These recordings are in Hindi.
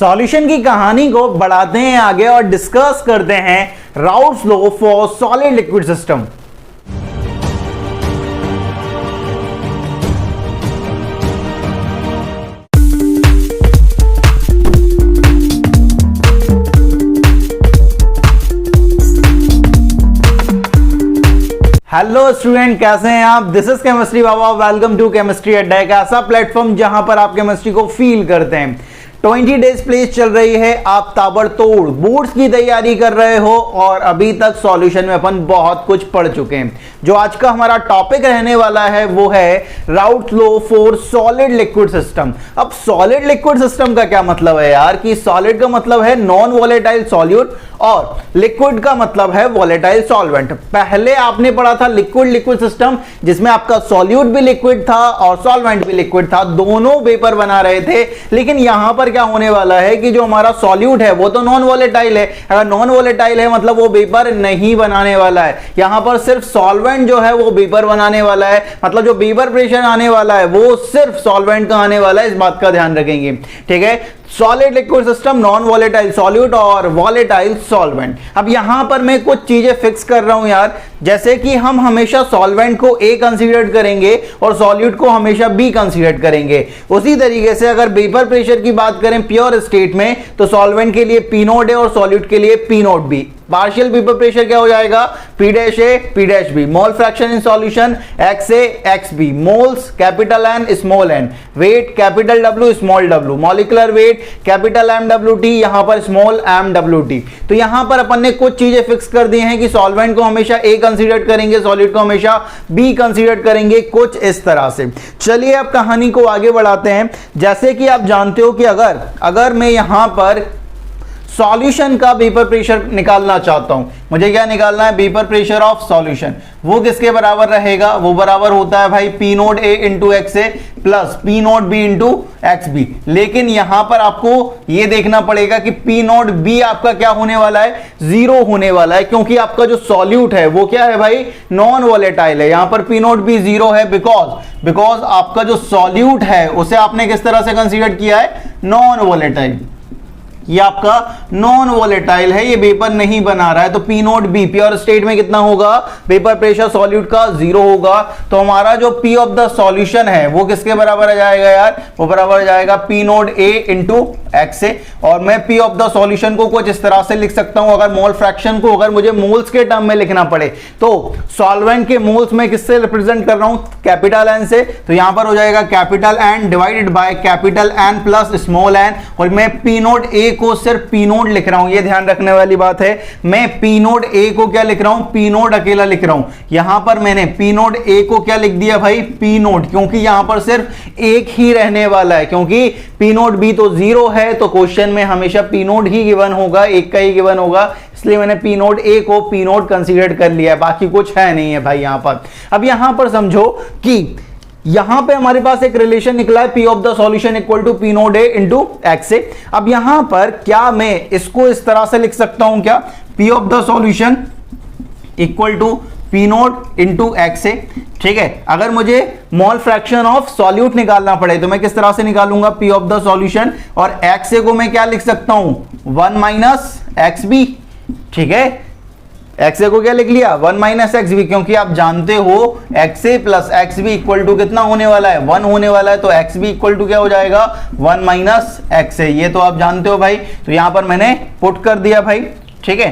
सॉल्यूशन की कहानी को बढ़ाते हैं आगे और डिस्कस करते हैं Raoult's law for solid liquid system. Hello student, कैसे हैं आप? This is chemistry Baba. Welcome to chemistry Adda, एक ऐसा प्लेटफॉर्म जहां पर आप केमिस्ट्री को फील करते हैं। 20 डेज प्लेस चल रही है, आप ताबड़तोड़ बोर्ड्स की तैयारी कर रहे हो और अभी तक सॉल्यूशन में अपन बहुत कुछ पढ़ चुके हैं। जो आज का हमारा टॉपिक रहने वाला है वो है routes law for solid liquid system. अब सॉलिड लिक्विड सिस्टम का क्या मतलब है यार? कि सॉलिड का मतलब है नॉन वॉलेटाइल सॉल्यूट और लिक्विड का मतलब है वॉलेटाइल सॉल्वेंट। पहले आपने पढ़ा था लिक्विड लिक्विड सिस्टम, जिसमें आपका सॉल्यूट भी लिक्विड था और सॉल्वेंट भी लिक्विड था, दोनों वेपर बना रहे थे। लेकिन यहां पर क्या होने वाला है कि जो हमारा सॉल्यूट है वो तो नॉन वॉलेटाइल है। अगर नॉन वॉलेटाइल है मतलब वो वेपर नहीं बनाने वाला है। यहां पर सिर्फ सॉल्वेंट जो है वो वेपर बनाने वाला है, मतलब जो वेपर प्रेशर आने वाला है वो सिर्फ सॉल्वेंट का आने वाला है। इस बात का ध्यान रखेंगे, ठीक है। Solid liquid system, non volatile solute और वॉलेटाइल सॉल्वेंट। अब यहां पर मैं कुछ चीजें फिक्स कर रहा हूं यार, जैसे कि हम हमेशा सॉल्वेंट को ए कंसीडर करेंगे और सॉल्यूट को हमेशा बी कंसीडर करेंगे। उसी तरीके से अगर वेपर प्रेशर की बात करें प्योर स्टेट में, तो सॉल्वेंट के लिए पी नोट ए और सॉल्यूट के लिए P note B. Partial vapour pressure क्या हो जाएगा? P dash A P dash B. Mole fraction in solution X A X B. Moles capital N small N. Weight capital W small W. Molecular weight capital M W T, यहां पर स्मॉल एम डब्ल्यू टी। तो यहां पर अपन ने कुछ चीजें फिक्स कर दी हैं कि सॉल्वेंट को हमेशा ए कंसीडर करेंगे, सॉल्यूट को हमेशा बी कंसीडर करेंगे, कुछ इस तरह से। चलिए अब कहानी को आगे बढ़ाते हैं। जैसे कि आप जानते हो कि अगर मैं यहां पर सॉल्यूशन का वेपर प्रेशर निकालना चाहता हूं, मुझे क्या निकालना है? Vapour pressure of solution. वो किसके बराबर रहेगा? वो बराबर होता है भाई P nought A into X A plus P note B into X B. लेकिन यहां पर आपको ये देखना पड़ेगा कि पी नोट बी आपका क्या होने वाला है? जीरो होने वाला है, क्योंकि आपका जो सॉल्यूट है वो क्या है भाई? नॉन वॉलेटाइल है। यहां पर पी नोट बी जीरो है बिकॉज आपका जो सॉल्यूट है उसे आपने किस तरह से कंसीडर किया है? Non volatile. ये आपका नॉन वॉलेटाइल है, ये वेपर नहीं बना रहा है। तो P note B pure state में कितना होगा? वेपर प्रेशर सॉल्यूट का जीरो होगा। तो हमारा जो पी ऑफ द सॉल्यूशन है वो किसके बराबर आ जाएगा यार? वो बराबर आ जाएगा P nought A into X ए। और मैं पी ऑफ द सॉल्यूशन को कुछ इस तरह से लिख सकता हूं। अगर मोल फ्रैक्शन को अगर मुझे मोल्स के टर्म में लिखना पड़े तो सॉल्वेंट के मोल्स में किससे रिप्रेजेंट कर रहा हूं? कैपिटल एन से। तो यहां पर हो जाएगा capital N divided by capital N plus small N. और मैं पी नोट ए को सिर्फ पी नोट लिख रहा हूं, ये ध्यान रखने वाली बात है। मैं पी नोट ए को क्या लिख रहा हूं? पी नोट अकेला लिख रहा हूं। यहां पर मैंने पी नोट ए को क्या लिख दिया भाई? पी नोट, क्योंकि यहां पर सिर्फ एक ही रहने वाला है, क्योंकि पी नोट बी तो जीरो है। तो क्वेश्चन में हमेशा पी नोट ही गिवन होगा, एक का ही गिवन होगा, इसलिए मैंने पी नोट ए को पी नोट कंसीडर कर लिया है, बाकी कुछ है नहीं है भाई यहां पर। अब यहां पर समझो कि यहां पे हमारे पास एक रिलेशन निकला है P of the solution equal to P nought A into X A. अब यहां पर क्या मैं इसको इस तरह से लिख सकता हूं क्या? P of the solution equal to P note into X A, ठीक है। अगर मुझे मोल फ्रैक्शन ऑफ सॉल्यूट निकालना पड़े तो मैं किस तरह से निकालूंगा? पी ऑफ द सॉल्यूशन, और एक्स ए को मैं क्या लिख सकता हूं? 1 माइनस एक्स बी, ठीक है। एक्स ए को क्या लिख लिया? 1 माइनस एक्स बी, क्योंकि आप जानते हो X A plus X B equal to कितना होने वाला है? 1 होने वाला है। तो एक्स बी इक्वल टू क्या हो जाएगा? 1 माइनस एक्स ए। ये तो आप जानते हो भाई। तो यहां पर मैंने पुट कर दिया भाई, ठीक है।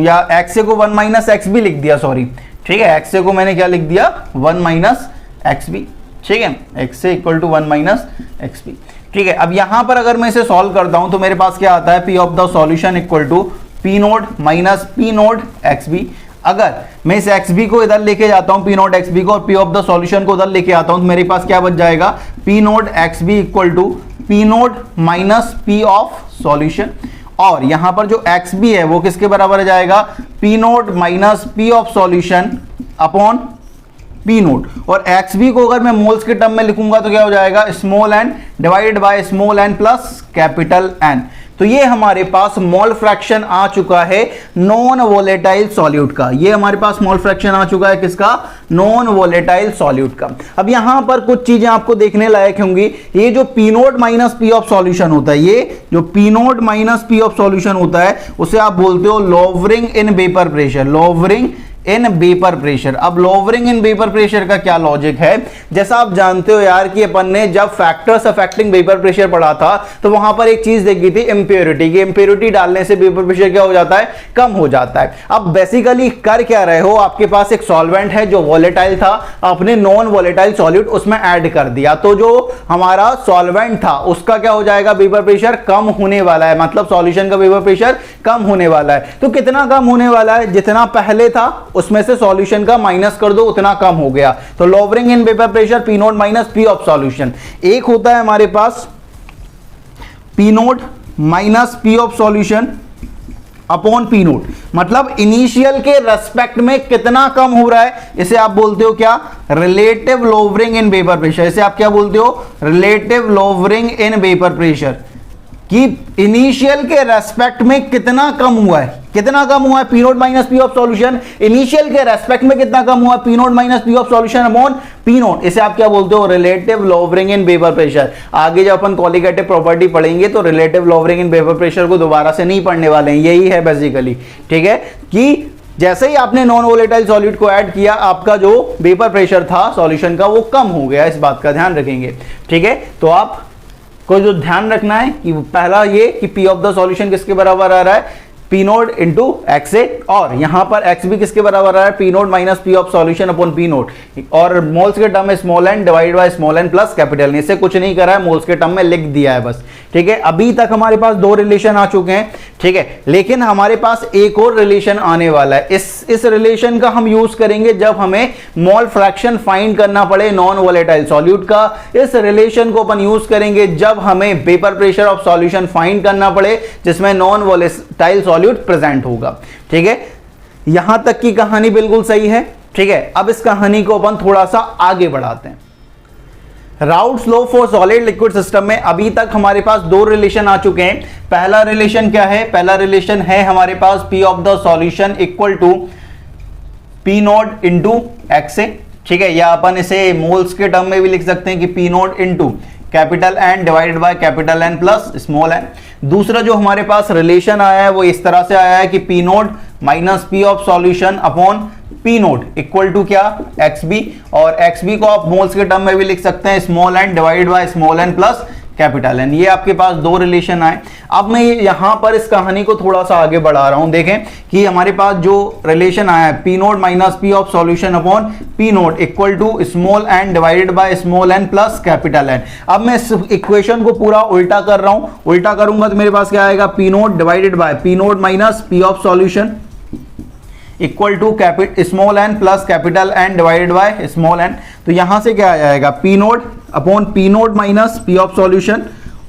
या एक्स ए को 1 माइनस एक्स बी लिख दिया, सॉरी, ठीक है। एक्स ए को मैंने क्या लिख दिया? 1 माइनस एक्स बी, ठीक है। X A equal to 1 minus X B, ठीक है। अब यहां पर अगर मैं इसे सॉल्व करता हूं तो मेरे पास क्या आता है? P of the solution equal to P note minus P naught X B. अगर मैं इस एक्स बी को इधर लेके जाता हूं, पी नोट एक्स बी को, और पी ऑफ द सॉल्यूशन को उधर लेके आता हूं, तो मेरे पास क्या बच जाएगा? P naught X B equal to P note minus P of solution. और यहां पर जो एक्स बी है वो किसके बराबर आ जाएगा? P note minus P of solution upon P naught. और एक्स बी को अगर मैं मोल्स के टर्म में लिखूंगा तो क्या हो जाएगा? Small N divided by small N plus capital N. तो ये हमारे पास मोल फ्रैक्शन आ चुका है नॉन वोलेटाइल सॉल्यूट का। ये हमारे पास मोल फ्रैक्शन आ चुका है किसका? नॉन वोलेटाइल सॉल्यूट का। अब यहां पर कुछ चीजें आपको देखने लायक होंगी। ये जो P note minus P of solution होता है, ये जो P note minus P of solution होता है उसे आप बोलते हो lowering in vapour pressure. Lowering in vapour pressure. अब लोवरिंग इन वेपर प्रेशर का क्या लॉजिक है? जैसा आप जानते हो यार कि अपन ने जब फैक्टर्स अफेक्टिंग वेपर प्रेशर पढ़ा था तो वहां पर एक चीज देखी थी इंप्योरिटी की। इंप्योरिटी डालने से वेपर प्रेशर क्या हो जाता है? कम हो जाता है। अब बेसिकली कर क्या रहे हो, आपके पास एक सॉल्वेंट है जो वोलेटाइल था, आपने नॉन वोलेटाइल सॉल्यूट उसमें ऐड कर दिया, तो जो हमारा सॉल्वेंट था उसका क्या हो जाएगा? वेपर प्रेशर कम होने वाला है, मतलब सॉल्यूशन का वेपर प्रेशर कम होने वाला है। तो कितना कम होने वाला है? जितना पहले था उसमें से सॉल्यूशन का माइनस कर दो, उतना कम हो गया। तो lowering in vapour pressure P note minus P of solution. एक होता है हमारे पास P note minus P of solution upon P nought, मतलब इनिशियल के रेस्पेक्ट में कितना कम हो रहा है, इसे आप बोलते हो क्या? Relative lowering in vapour pressure. इसे आप क्या बोलते हो? Relative lowering in vapour pressure, कि इनिशियल के रेस्पेक्ट में कितना कम हुआ है। कितना कम हुआ है? P note minus P of solution initial के रेस्पेक्ट में कितना कम हुआ? P note minus P of solution upon P note. इसे आप क्या बोलते हो? Relative lowering in vapour pressure. आगे जब अपन कॉलिगेटिव प्रॉपर्टी पढ़ेंगे तो relative lowering in vapour pressure को दोबारा से नहीं पढ़ने वाले हैं, यही है बेसिकली। ठीक है, कि जैसे ही आपने नॉन वोलेटाइल सॉल्यूट को ऐड किया, आपका जो वेपर प्रेशर था सॉल्यूशन का वो कम हो गया। इस बात का ध्यान रखेंगे। ठीक है, तो आप को जो ध्यान रखना है कि पहला ये कि पी ऑफ द सॉल्यूशन किसके बराबर आ रहा है? पी नोट इंटू एक्स ए, और यहां पर एक्स भी किसके बराबर आ रहा है? P note minus P of solution upon P naught, और मोल्स के टर्म में small N divide by small N plus capital N. इससे कुछ नहीं करा है, मोल्स के टर्म में लिख दिया है बस। ठीक है, अभी तक हमारे पास दो रिलेशन आ चुके हैं। ठीक है, लेकिन हमारे पास एक और रिलेशन आने वाला है। इस रिलेशन का हम यूज करेंगे जब हमें मोल फ्रैक्शन फाइंड करना पड़े नॉन वोलेटाइल सॉल्यूट का। इस रिलेशन को अपन यूज करेंगे जब हमें vapour pressure of solution find करना पड़े जिसमें नॉन वोलेटाइल सॉल्यूट प्रेजेंट होगा। ठीक है, यहां तक की कहानी बिल्कुल सही है। ठीक है, अब इस कहानी को अपन थोड़ा सा आगे बढ़ाते हैं। Raoult's law for solid liquid system में अभी तक हमारे पास दो रिलेशन आ चुके हैं। पहला रिलेशन क्या है? पहला रिलेशन है हमारे पास P of the solution equal to P note into X A. ठीक है, या अपन इसे मोल्स के टर्म में भी लिख सकते हैं कि P note into capital N divided by capital N plus small N. दूसरा जो हमारे पास रिलेशन आया है वो इस तरह से आया है कि P note minus P of solution upon P naught equal to क्या? एक्स बी, और एक्स बी को आप मोल्स के टर्म में भी लिख सकते हैं small N divide by small N plus capital N. ये आपके पास दो रिलेशन आए। अब मैं यहां पर इस कहानी को थोड़ा सा आगे बढ़ा रहा हूं। देखें कि हमारे पास जो रिलेशन आया है P note minus P of solution upon P naught equal to small N divided by small N plus capital N. अब मैं इस इक्वेशन को पूरा उल्टा कर रहा हूं। उल्टा करूंगा तो मेरे पास क्या आएगा? P naught divided by P note minus P of solution equal to small N plus capital N divided by small N. तो यहां से क्या आ जाएगा? P naught upon P note minus P of solution,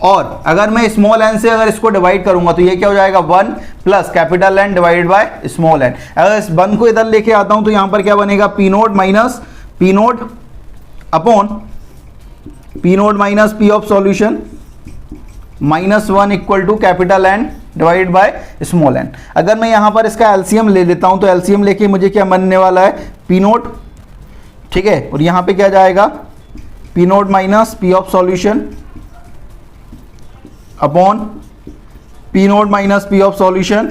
और अगर मैं स्मॉल एन से अगर इसको डिवाइड करूंगा तो ये क्या हो जाएगा? 1 plus capital N divided by small N. अगर इस 1 को इधर लेके आता हूं तो यहां पर क्या बनेगा? P note minus P naught upon P note minus P of solution -1 equal to capital N divide by small N. अगर मैं यहां पर इसका एलसीएम ले लेता हूं तो एलसीएम लेके मुझे क्या बनने वाला है? P naught. ठीक है, और यहां पे क्या जाएगा? P note minus P of solution upon P note minus P of solution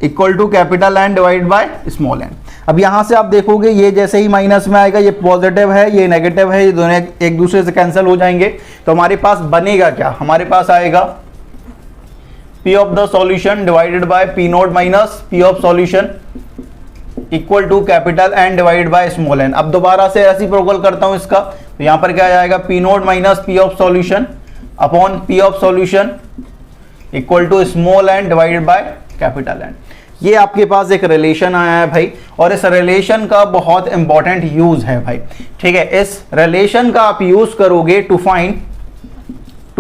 equal to capital N divide by small N. अब यहां से आप देखोगे ये जैसे ही माइनस में आएगा, ये पॉजिटिव है, ये नेगेटिव है, ये दोनों एक दूसरे से कैंसिल हो जाएंगे। तो हमारे पास बनेगा क्या? हमारे पास आएगा P of the solution divided by P note minus P of solution equal to capital N divide by small N. अब दोबारा से रेसिप्रोकल करता हूं इसका, तो यहां पर क्या आएगा? P note minus P of solution upon P of solution equal to small N divided by capital N. ये आपके पास एक रिलेशन आया है भाई, और इस रिलेशन का बहुत इंपॉर्टेंट यूज है भाई। ठीक है, इस रिलेशन का आप यूज करोगे to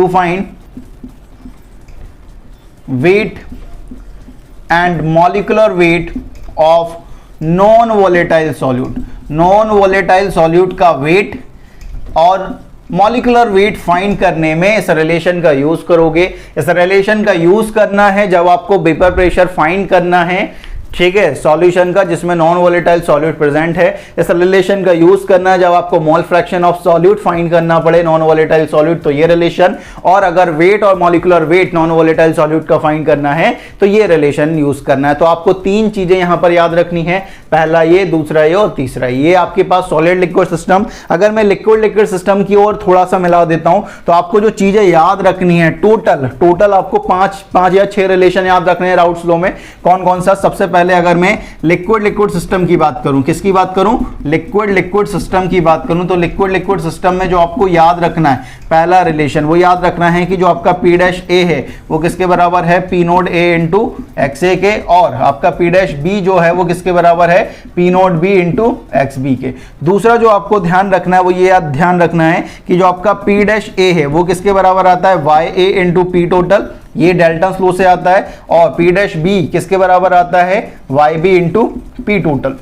find weight and molecular weight of non volatile solute. Non volatile solute का वेट और मॉलिक्यूलर वेट फाइंड करने में इस रिलेशन का यूज करोगे। इस रिलेशन का यूज करना है जब आपको वेपर प्रेशर फाइंड करना है, ठीक है, सॉल्यूशन का जिसमें नॉन वोलेटाइल सॉल्यूट प्रेजेंट है। इस रिलेशन का यूज करना है जब आपको mole fraction of solute find करना पड़े, नॉन वोलेटाइल सॉल्यूट, तो ये रिलेशन। और अगर वेट और molecular wait non volatile solute का फाइंड करना है तो ये रिलेशन यूज करना है। तो आपको तीन चीजें यहां पर याद रखनी है, पहला ये, दूसरा ये और तीसरा ये। आपके पास सॉलिड लिक्विड सिस्टम, अगर मैं लिक्विड लिक्विड सिस्टम की ओर थोड़ा सा मिला देता हूं तो आपको जो चीजें याद रखनी है टोटल आपको पांच या 6 रिलेशन याद रखने हैं राउट्स लॉ में। कौन कौन सा? सबसे पहले अगर मैं लिक्विड सिस्टम की बात करूं, किसकी बात करूं? लिक्विड सिस्टम की बात करूं तो लिक्विड सिस्टम में जो आपको याद रखना है पहला रिलेशन, वो याद रखना है कि जो आपका P' A है वो किसके बराबर है? P note A into XA के, और आपका P' B जो है वो किसके बराबर है? P note B into XB के। दूसरा जो आपको ध्यान रखना है वो ये ध्यान रखना है कि जो आपका P' A है वो किसके बराबर आता है? YA इंटू P टोटल, ये डेल्टन लो से आता है, और P' B किसके बराबर आता है? YB इंटू P टोटल,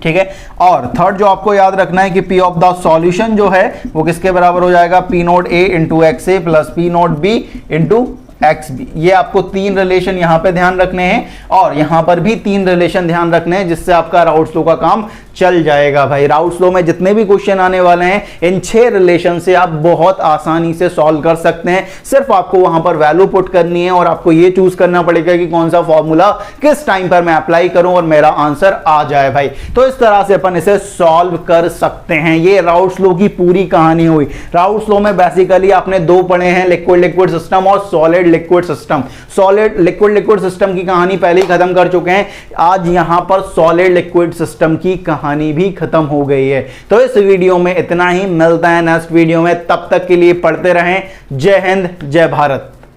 ठीक है। और थर्ड जो आपको याद रखना है कि P ऑफ द सॉल्यूशन जो है वो किसके बराबर हो जाएगा? P note A into XA plus P note B into XB। ये आपको तीन रिलेशन यहां पे ध्यान रखने हैं, और यहां पर भी तीन रिलेशन ध्यान रखने हैं, जिससे आपका राउट्स लॉ का काम चल जाएगा भाई। राउट्स लॉ में जितने भी क्वेश्चन आने वाले हैं इन 6 रिलेशन से आप बहुत आसानी से सॉल्व कर सकते हैं। सिर्फ आपको वहां पर वैल्यू पुट करनी है और आपको ये चूज करना पड़ेगा कि कौन सा फॉर्मूला किस टाइम पर मैं अप्लाई करूं और मेरा आंसर आ जाए भाई। तो इस तरह से अपन इसे सॉल्व कर सकते हैं। ये राउट्स लॉ की पूरी कहानी हुई। राउट्स लॉ में बेसिकली आपने दो पढ़े हैं, लिक्विड सिस्टम और solid liquid system. Solid liquid system की कहानी पहले ही खत्म कर चुके हैं। आज यहां पर सॉलिड लिक्विड सिस्टम की कहानी भी खत्म हो गई है। तो इस वीडियो में इतना ही, मिलता है नेक्स्ट वीडियो में, तब तक के लिए पढ़ते रहें। जय हिंद, जय भारत।